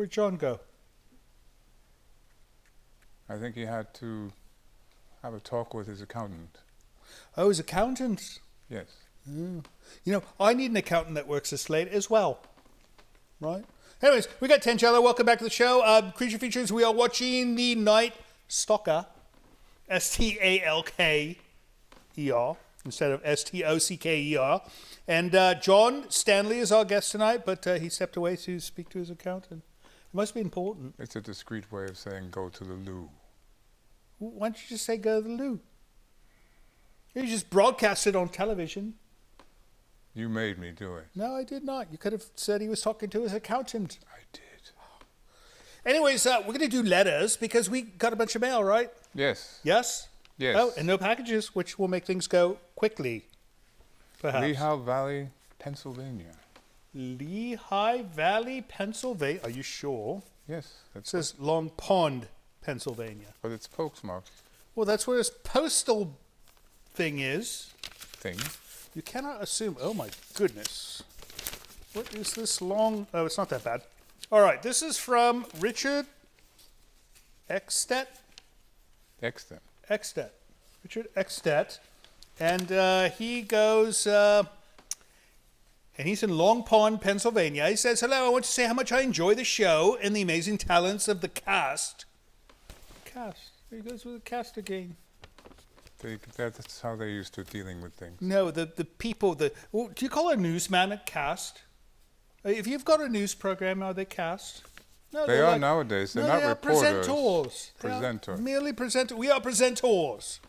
Where'd John go? I think he had to have a talk with his accountant. Oh, his accountant. Yes. Mm. You know, I need an accountant that works this late as well. Right? Anyways, we got Tangela. Welcome back to the show. Creature Features, we are watching The Night Stalker. Stalker instead of Stocker. And John Stanley is our guest tonight, but he stepped away to speak to his accountant. It must be important. It's a discreet way of saying go to the loo. Why don't you just say go to the loo? You just broadcast it on television. You made me do it. No, I did not. You could have said he was talking to his accountant. I did. Anyways, we're going to do letters because we got a bunch of mail, right? Yes. Yes? Yes. Oh, and no packages, which will make things go quickly, perhaps. Lehigh Valley, Pennsylvania. Lehigh Valley, Pennsylvania. Are you sure? Yes. It says Long Pond, Pennsylvania. But it's Pokesmark Well, that's where his postal thing is. thing. You cannot assume. Oh, my goodness. What is this long? Oh, it's not that bad. All right, this is from Richard Ekstedt. Extent. Richard Ekstedt. And he goes, and he's in Long Pond, Pennsylvania. He says, hello, I want to say how much I enjoy the show and the amazing talents of the cast. Cast. There he goes with the cast again. That's how they're used to dealing with things. No, the people, do you call a newsman a cast? If you've got a news program, are they cast? No, They are nowadays. They're not reporters. Presenters. Presenter. Merely presenters. We are presenters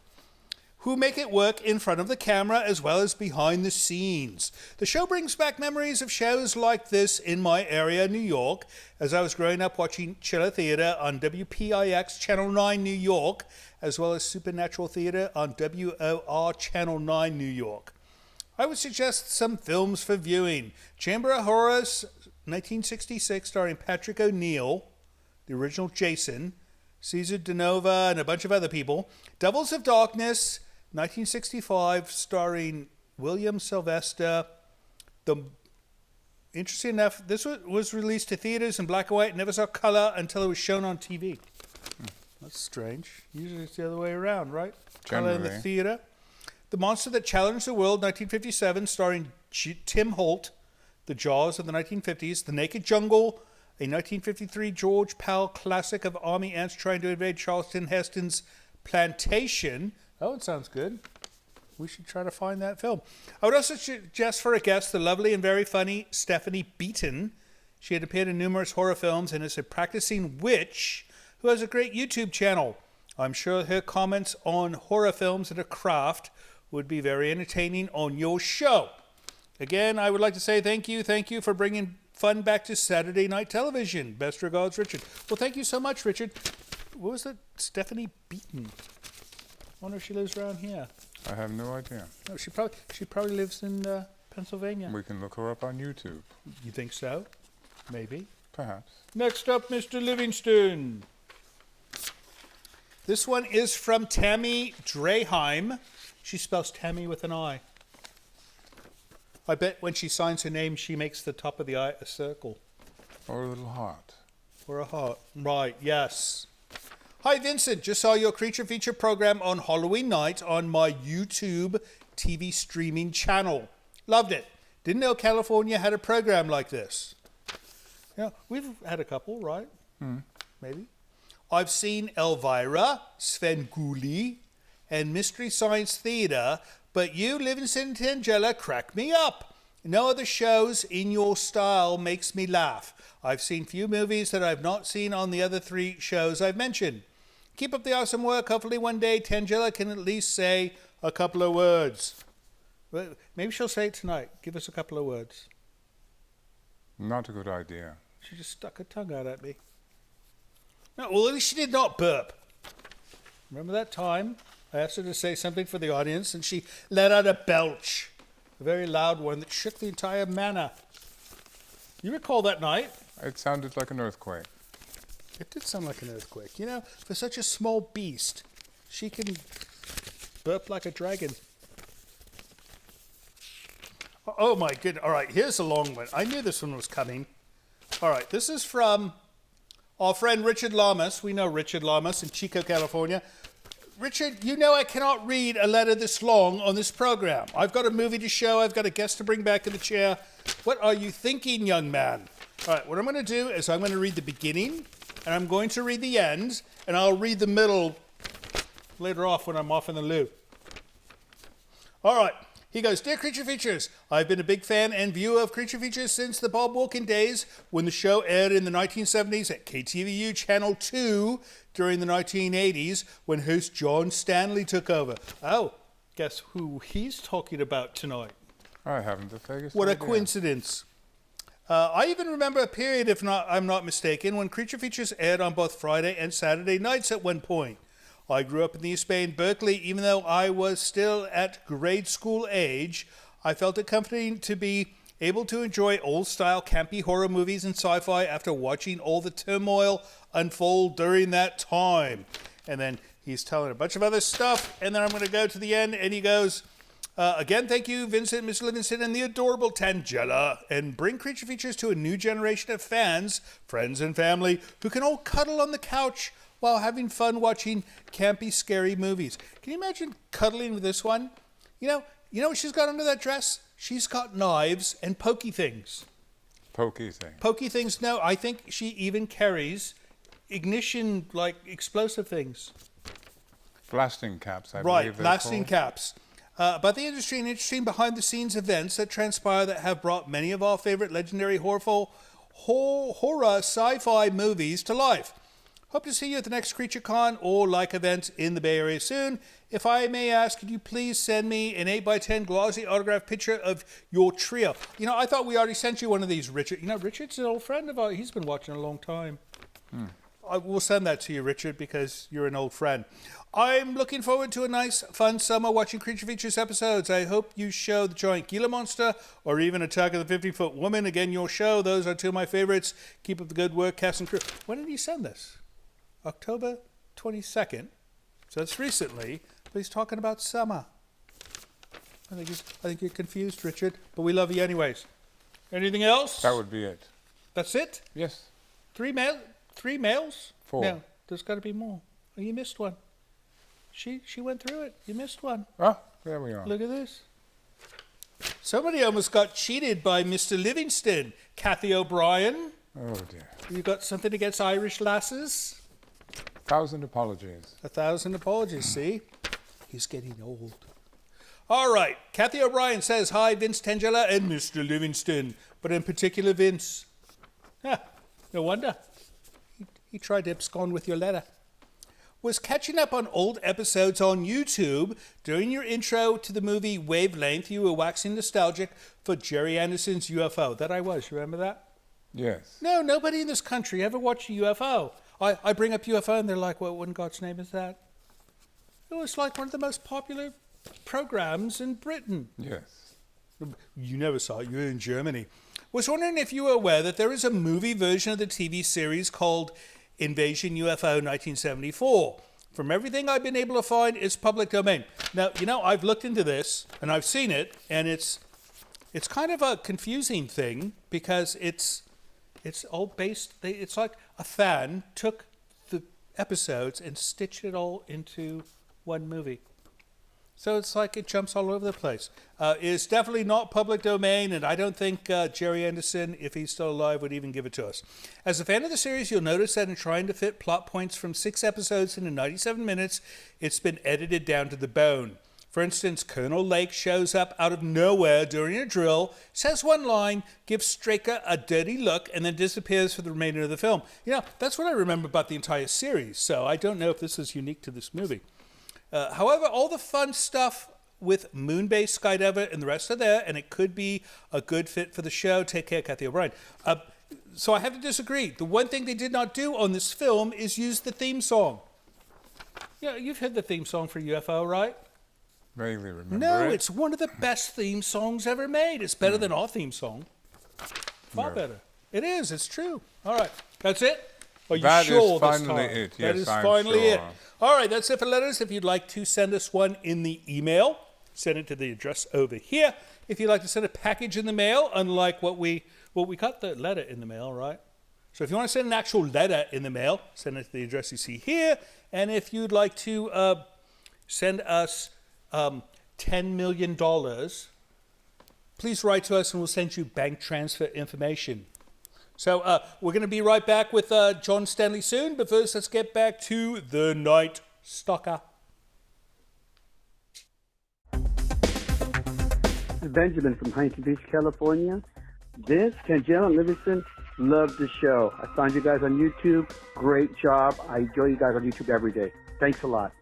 who make it work in front of the camera as well as behind the scenes. The show brings back memories of shows like this in my area, New York, as I was growing up watching Chiller Theater on WPIX Channel 9 New York, as well as Supernatural Theater on WOR Channel 9 New York. I would suggest some films for viewing. Chamber of Horrors, 1966, starring Patrick O'Neill, the original Jason, Cesar Denova, and a bunch of other people. Devils of Darkness, 1965, starring William Sylvester. Interesting enough, this was released to theaters in black and white, never saw color until it was shown on TV. That's strange. Usually it's the other way around, right? Color in the theater. The Monster That Challenged the World, 1957, starring Tim Holt. The Jaws of the 1950s. The Naked Jungle, a 1953 George Powell classic of army ants trying to invade Charlton Heston's plantation. Oh, it sounds good. We should try to find that film. I would also suggest for a guest the lovely and very funny Stephanie Beaton. She had appeared in numerous horror films and is a practicing witch who has a great YouTube channel. I'm sure her comments on horror films and her craft would be very entertaining on your show. Again, I would like to say thank you for bringing fun back to Saturday night television. Best regards, Richard. Well, thank you so much, Richard. What was that? Stephanie Beaton. I wonder if she lives around here. I have no idea. No, she probably lives in Pennsylvania. We can look her up on YouTube. You think so? Maybe. Perhaps. Next up, Mr. Livingston. This one is from Tammy Draheim. She spells Tammy with an I. I bet when she signs her name, she makes the top of the I a circle. Or a little heart. Or a heart. Right, yes. Hi, Vincent. Just saw your Creature Feature program on Halloween night on my YouTube TV streaming channel. Loved it. Didn't know California had a program like this. Yeah, we've had a couple, right? Maybe. I've seen Elvira, Svengoolie, and Mystery Science Theater, but you, Livingston and Tangela, crack me up. No other shows in your style makes me laugh. I've seen few movies that I've not seen on the other three shows I've mentioned. Keep up the awesome work. Hopefully one day Tangela can at least say a couple of words. Maybe she'll say it tonight. Give us a couple of words. Not a good idea. She just stuck her tongue out at me. No, well, at least she did not burp. Remember that time? I asked her to say something for the audience, and she let out a belch. A very loud one that shook the entire manor. You recall that night? It sounded like an earthquake. It did sound like an earthquake. You know, for such a small beast, she can burp like a dragon. Oh my goodness. All right, here's a long one. I knew this one was coming. All right, this is from our friend Richard Lamas. We know Richard Lamas in Chico, California. Richard, you know I cannot read a letter this long on this program. I've got a movie to show. I've got a guest to bring back in the chair. What are you thinking, young man? All right, what I'm going to do is I'm going to read the beginning, and I'm going to read the end, and I'll read the middle later off when I'm off in the loo. All right. He goes, Dear Creature Features, I've been a big fan and viewer of Creature Features since the Bob Walkin days when the show aired in the 1970s at KTVU Channel 2 during the 1980s when host John Stanley took over. Oh, guess who he's talking about tonight? I haven't the faintest What a idea. coincidence. I even remember a period, if not, I'm not mistaken, when Creature Features aired on both Friday and Saturday nights at one point. I grew up in the East Bay in Berkeley. Even though I was still at grade school age, I felt it comforting to be able to enjoy old-style campy horror movies and sci-fi after watching all the turmoil unfold during that time. And then he's telling a bunch of other stuff, and then I'm going to go to the end, and he goes, again, thank you, Vincent, Mr. Livingston, and the adorable Tangela, and bring Creature Features to a new generation of fans, friends, and family who can all cuddle on the couch while having fun watching campy, scary movies. Can you imagine cuddling with this one? You know what she's got under that dress? She's got knives and pokey things. Pokey thing. Pokey things? No, I think she even carries ignition, like explosive things. Blasting caps, I believe Right, they're blasting called. caps. About the industry and interesting behind-the-scenes events that transpire that have brought many of our favorite legendary horror sci-fi movies to life. Hope to see you at the next CreatureCon or like event in the Bay Area soon. If I may ask, could you please send me an 8x10 glossy autographed picture of your trio? You know, I thought we already sent you one of these, Richard. You know, Richard's an old friend of ours. He's been watching a long time. I will send that to you, Richard, because you're an old friend. I'm looking forward to a nice, fun summer watching Creature Features episodes. I hope you show the giant Gila monster or even Attack of the 50-Foot Woman. Again, your show. Those are two of my favorites. Keep up the good work, cast and crew. When did he send this? October 22nd, so that's recently, but he's talking about summer. I think you're confused, Richard, but we love you anyways. Anything else? That would be it. That's it? Yes. Three mails? 4. No, there's got to be more. Oh, you missed one. She went through it. You missed one. Oh, there we are. Look at this. Somebody almost got cheated by Mr. Livingston. Kathy O'Brien. Oh, dear. You got something against Irish lasses? 1,000 apologies. 1,000 apologies, see? He's getting old. All right. Kathy O'Brien says, Hi, Vince Tangela and Mr. Livingston, but in particular, Vince. No wonder. He tried to abscond with your letter. Was catching up on old episodes on YouTube. During your intro to the movie Wavelength, you were waxing nostalgic for Jerry Anderson's UFO. That I was. You remember that? Yes. No, nobody in this country ever watched a UFO. I bring up UFO and they're like, well, what in God's name is that? It was like one of the most popular programs in Britain. Yes. You never saw it. You were in Germany. Was wondering if you were aware that there is a movie version of the TV series called Invasion UFO 1974. From everything I've been able to find, it's public domain. Now, you know, I've looked into this and I've seen it, and it's kind of a confusing thing because it's all based. It's like a fan took the episodes and stitched it all into one movie. So it's like it jumps all over the place. It's definitely not public domain, and I don't think Jerry Anderson, if he's still alive, would even give it to us. As a fan of the series, you'll notice that in trying to fit plot points from 6 episodes into 97 minutes, it's been edited down to the bone. For instance, Colonel Lake shows up out of nowhere during a drill, says one line, gives Straker a dirty look, and then disappears for the remainder of the film. You know, that's what I remember about the entire series, so I don't know if this is unique to this movie. However, all the fun stuff with moon-based skydiver and the rest are there, and it could be a good fit for the show. Take care, Kathy O'Brien. So I have to disagree. The one thing they did not do on this film is use the theme song. Yeah, you've heard the theme song for UFO, right? Vaguely remember No, it. it's one of the best theme songs ever made. It's better than our theme song. Far better. It is. It's true. All right. That's it? Are you That sure is this finally time? it. That Yes, is I'm finally sure. it. All right, that's it for letters. If you'd like to send us one in the email, send it to the address over here. If you'd like to send a package in the mail, unlike what we got the letter in the mail, right? So if you want to send an actual letter in the mail, send it to the address you see here. And if you'd like to send us $10 million, please write to us and we'll send you bank transfer information. So we're going to be right back with John Stanley soon. But first, let's get back to the Night Stalker. This is Benjamin from Huntington Beach, California. Vince, Tangelo, and Livingston, love the show. I found you guys on YouTube. Great job. I enjoy you guys on YouTube every day. Thanks a lot.